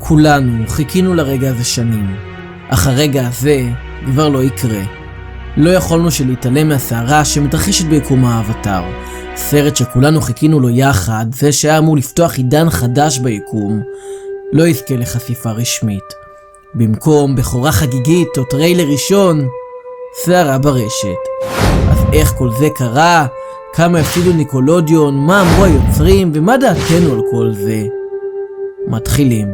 כולנו חיכינו לרגע הזה שנים, אך הרגע הזה כבר לא יקרה. לא יכולנו שלהתעלם מהסערה שמתרחשת ביקום האבטר. סרט שכולנו חיכינו לו יחד, זה שהיה אמור לפתוח עידן חדש ביקום, לא יזכה לחשיפה רשמית. במקום בחורה חגיגית או טריילר ראשון, סערה ברשת. אז איך כל זה קרה? כמה הפסידו ניקולודיון? מה אמרו היוצרים? ומה דעתנו על כל זה? מתחילים.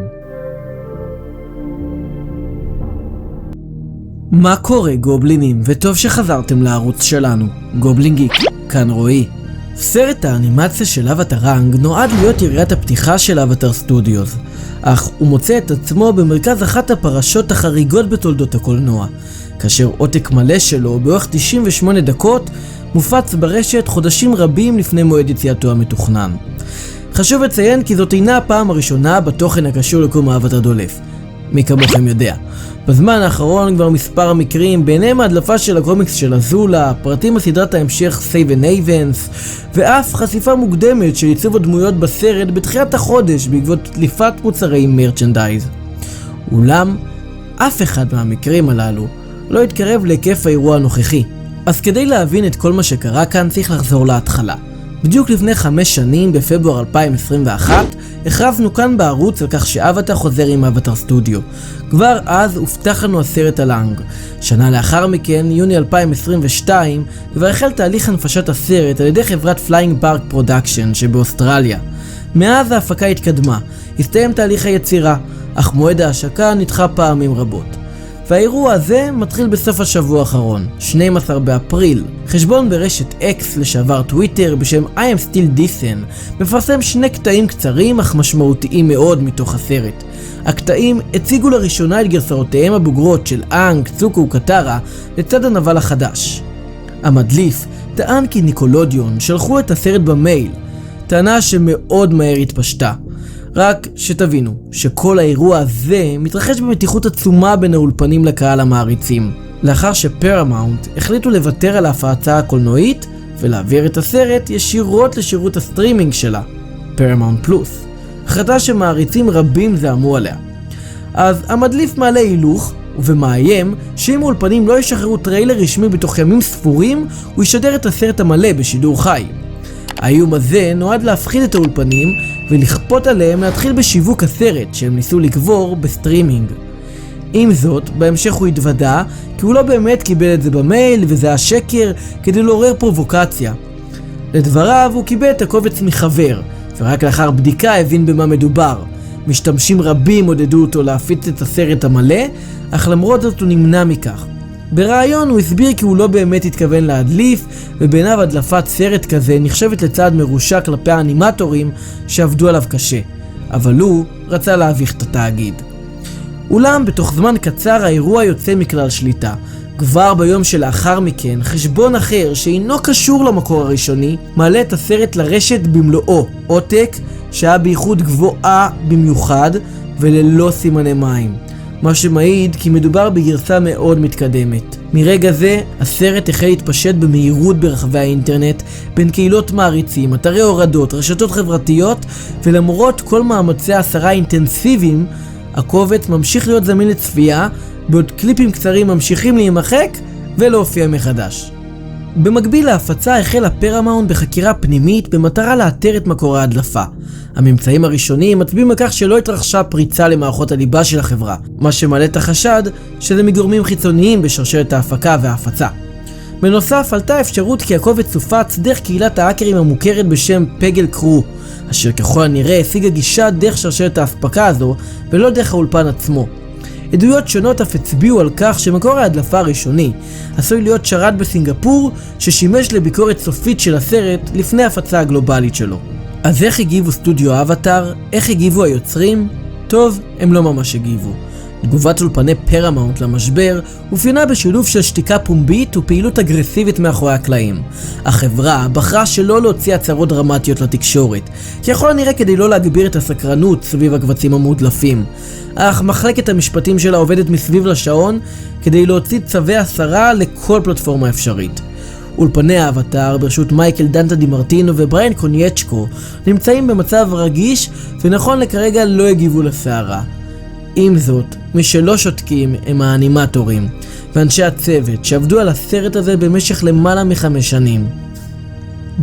מה קורה גובלינים? וטוב שחזרתם לערוץ שלנו. גובלין גיק, כאן רועי. סרט האנימציה של אבטראנג נועד להיות יריית הפתיחה של אבטר סטודיוס, אך הוא מוצא את עצמו במרכז אחת הפרשות החריגות בתולדות הקולנוע, כאשר עותק מלא שלו באורך 98 דקות מופץ ברשת חודשים רבים לפני מועד יציאתו המתוכנן. חשוב לציין כי זאת אינה הפעם הראשונה בתוכן הקשור לקום האבטר דולף. מי כמוכם יודע. בזמן האחרון כבר מספר המקרים, ביניהם ההדלפה של הקומיקס של אזולה, פרטים בסדרת ההמשך Save and Avens, ואף חשיפה מוקדמת של עיצוב הדמויות בסרט בתחילת החודש בעקבות דליפת מוצרי מרצ'נדייז. אולם, אף אחד מהמקרים הללו לא התקרב להיקף האירוע הנוכחי. אז כדי להבין את כל מה שקרה כאן צריך לחזור להתחלה. בדיוק לפני 5 שנים, בפברואר 2021, הכרזנו כאן בערוץ על כך שאבטר חוזר עם אבטר סטודיו. כבר אז הובטח לנו הסרט על אנג. שנה לאחר מכן, יוני 2022, כבר החל תהליך הנפשת הסרט על ידי חברת פליינג ברק פרודקשן שבאוסטרליה. מאז ההפקה התקדמה, הסתיים תהליך היצירה, אך מועד ההשקה נדחה פעמים רבות. והאירוע הזה מתחיל בסוף השבוע האחרון, 12 באפריל. חשבון ברשת אקס לשעבר טוויטר בשם I am still Decent מפרסם 2 קטעים קצרים אך משמעותיים מאוד מתוך הסרט. הקטעים הציגו לראשונה את גרסאותיהם הבוגרות של אנג, צוקו וקטרה לצד הנבל החדש. המדליף טען כי ניקולודיון שלחו את הסרט במייל, טענה שמאוד מהר התפשטה. רק שתבינו שכל האירוע הזה מתרחש במתיחות עצומה בין האולפנים לקהל המעריצים. לאחר שפרמאונט החליטו לוותר על ההפצה הקולנועית ולהעביר את הסרט ישירות לשירות הסטרימינג שלה, פרמאונט פלוס. החלטה שמעריצים רבים זעמו עליה. אז המדליף מעלה הילוך ומאיים שאם האולפנים לא ישחררו טריילר רשמי בתוך ימים ספורים, הוא ישדר את הסרט המלא בשידור חי. האיום הזה נועד להפחיד את האולפנים ולכפות עליהם להתחיל בשיווק הסרט שהם ניסו לקבור בסטרימינג. עם זאת, בהמשך הוא התוודע כי הוא לא באמת קיבל את זה במייל וזה השקר כדי לעורר פרובוקציה. לדבריו הוא קיבל את הקובץ מחבר, ורק לאחר בדיקה הבין במה מדובר. משתמשים רבים עודדו אותו להפיץ את הסרט המלא, אך למרות זאת הוא נמנע מכך. ברעיון הוא הסביר כי הוא לא באמת התכוון להדליף, ובעיניו הדלפת סרט כזה נחשבת לצעד מרושע כלפי האנימטורים שעבדו עליו קשה, אבל הוא רצה להביך את התאגיד. אולם בתוך זמן קצר האירוע יוצא מכלל שליטה. כבר ביום שלאחר מכן, חשבון אחר שאינו קשור למקור הראשוני מעלה את הסרט לרשת במלואו, עותק שהיה באיכות גבוהה במיוחד וללא סימני מים, מה שמעיד כי מדובר בגרסה מאוד מתקדמת. מרגע זה, הסרט החל להתפשט במהירות ברחבי האינטרנט, בין קהילות מעריצים, אתרי הורדות, רשתות חברתיות, ולמרות כל מאמצי ההסרה האינטנסיביים, הקובץ ממשיך להיות זמין לצפייה, בעוד קליפים קצרים ממשיכים להימחק ולהופיע מחדש. במקביל להפצה החלה פרמאונט בחקירה פנימית במטרה לאתר את מקור ההדלפה. הממצאים הראשונים מצביעים על כך שלא התרחשה פריצה למערכות הליבה של החברה, מה שמעלה את החשד שזה מגורמים חיצוניים בשרשרת ההפקה וההפצה. בנוסף, עלתה אפשרות כי הקובץ הופץ דרך קהילת ההאקרים המוכרת בשם פגל קרו, אשר ככל הנראה השיגה גישה דרך שרשרת ההפקה הזו ולא דרך האולפן עצמו. עדויות שונות אף הצביעו על כך שמקור ההדלפה הראשוני עשוי להיות שרת בסינגפור ששימש לביקורת סופית של הסרט לפני הפצה הגלובלית שלו. אז איך הגיבו סטודיו אבטר? איך הגיבו היוצרים? טוב, הם לא ממש הגיבו. תגובת אולפני פרמאונט למשבר אופיינה בשילוב של שתיקה פומבית ופעילות אגרסיבית מאחורי הקלעים. החברה בחרה שלא להוציא הצהרות דרמטיות לתקשורת, ככל הנראה כדי לא להגביר את הסקרנות סביב הקבצים המודלפים. אך מחלקת המשפטים שלה עובדת מסביב לשעון כדי להוציא צווי הסרה לכל פלטפורמה אפשרית. אולפני האבטר ברשות מייקל דנטה די מרטינו ובריין קונייצ'קו נמצאים במצב רגיש ונכון לכרגע לא הגיבו לסערה. עם זאת, מי שלא שותקים הם האנימטורים ואנשי הצוות שעבדו על הסרט הזה במשך למעלה מ5 שנים.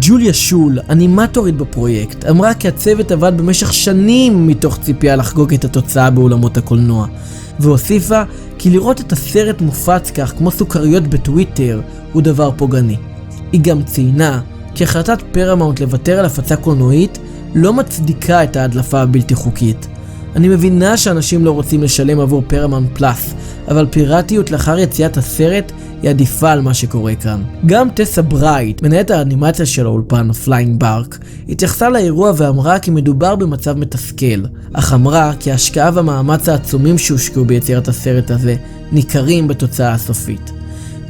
ג'וליה שול, אנימטורית בפרויקט, אמרה כי הצוות עבד במשך שנים מתוך ציפייה לחגוג את התוצאה באולמות הקולנוע, והוסיפה כי לראות את הסרט מופץ כך כמו סוכריות בטוויטר הוא דבר פוגעני. היא גם ציינה כי החלטת פרמאונט לוותר על הפצה קולנועית לא מצדיקה את ההדלפה הבלתי חוקית. אני מבינה שאנשים לא רוצים לשלם עבור פרמאונט פלאס, אבל פיראטיות לאחר יציאת הסרט היא עדיפה על מה שקורה כאן. גם טסה ברייט, מנהלת האנימציה של האולפן פליינג ברק, התייחסה לאירוע ואמרה כי מדובר במצב מתסכל, אך אמרה כי ההשקעה והמאמץ העצומים שהושקעו ביצירת הסרט הזה ניכרים בתוצאה הסופית.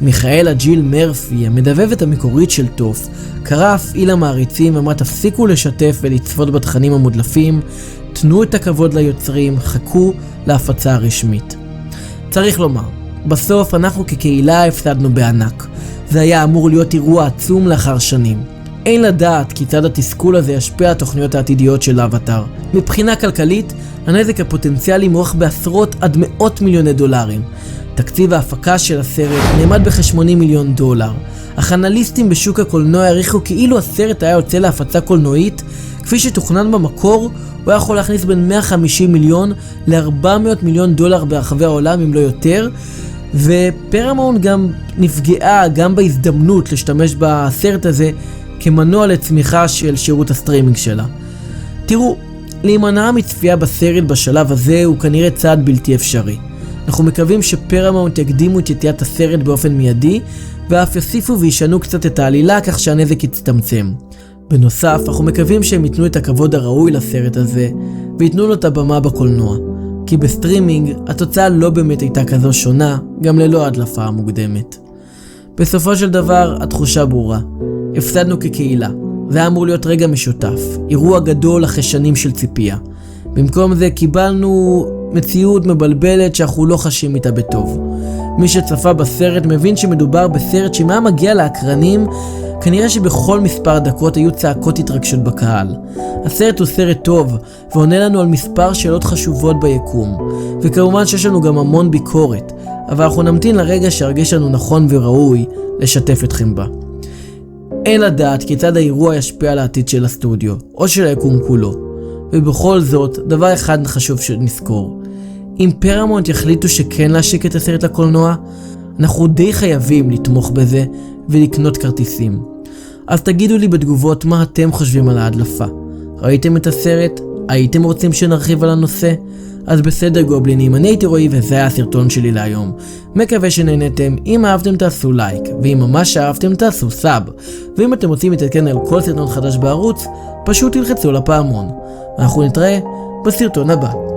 מיכאלה ג'יל מרפי, המדבבת המקורית של טוף, קרא אף היא למעריצים ואמרה תפסיקו לשתף ולצפות בתכנים המודלפים, תנו את הכבוד ליוצרים, חכו להפצה הרשמית. צריך לומר, בסוף אנחנו כקהילה הפסדנו בענק. זה היה אמור להיות אירוע עצום לאחר שנים. אין לדעת כיצד התסכול הזה ישפיע על התוכניות העתידיות של אבטאר. מבחינה כלכלית, הנזק הפוטנציאלי מוערך בעשרות עד מאות מיליוני דולרים. תקציב ההפקה של הסרט נאמד בכ$80 מיליון. אך אנליסטים בשוק הקולנוע העריכו כאילו הסרט היה יוצא להפצה קולנועית, כפי שתוכנן במקור, הוא יכול להכניס בין 150 מיליון ל$400 מיליון ברחבי העולם אם לא יותר, ופרמאונט גם נפגעה גם בהזדמנות להשתמש בסרט הזה כמנוע לצמיחה של שירות הסטרימינג שלה. תראו, להימנע מצפייה בסרט בשלב הזה הוא כנראה צעד בלתי אפשרי. אנחנו מקווים שפרמאונט יקדימו את יציאת הסרט באופן מיידי, ואף יוסיפו וישנו קצת את העלילה כך שהנזק יצטמצם. בנוסף, אנחנו מקווים שהם ייתנו את הכבוד הראוי לסרט הזה, ויתנו לו את הבמה בקולנוע. כי בסטרימינג, התוצאה לא באמת הייתה כזו שונה, גם ללא הדלפה המוקדמת. בסופו של דבר, התחושה ברורה. הפסדנו כקהילה. זה היה אמור להיות רגע משותף, אירוע גדול אחרי שנים של ציפייה. במקום זה קיבלנו מציאות מבלבלת שאנחנו לא חשים איתה בטוב. מי שצפה בסרט מבין שמדובר בסרט שאם היה מגיע לאקרנים, כנראה שבכל מספר דקות היו צעקות התרגשות בקהל. הסרט הוא סרט טוב, ועונה לנו על מספר שאלות חשובות ביקום. וכמובן שיש לנו גם המון ביקורת, אבל אנחנו נמתין לרגע שהרגיש לנו נכון וראוי לשתף אתכם בה. אין לדעת כיצד האירוע ישפיע על העתיד של הסטודיו, או של היקום כולו. ובכל זאת, דבר אחד חשוב שנזכור. אם פרמאונט יחליטו שכן להשיק את הסרט לקולנוע, אנחנו די חייבים לתמוך בזה ולקנות כרטיסים. אז תגידו לי בתגובות מה אתם חושבים על ההדלפה. ראיתם את הסרט? הייתם רוצים שנרחיב על הנושא? אז בסדר גובלינים, אני הייתי רועי וזה היה הסרטון שלי להיום. מקווה שנהנתם, אם אהבתם תעשו לייק, ואם ממש אהבתם תעשו סאב. ואם אתם רוצים להתעדכן על כל סרטון חדש בערוץ, פשוט תלחצו לפעמון. אנחנו נתראה בסרטון הבא.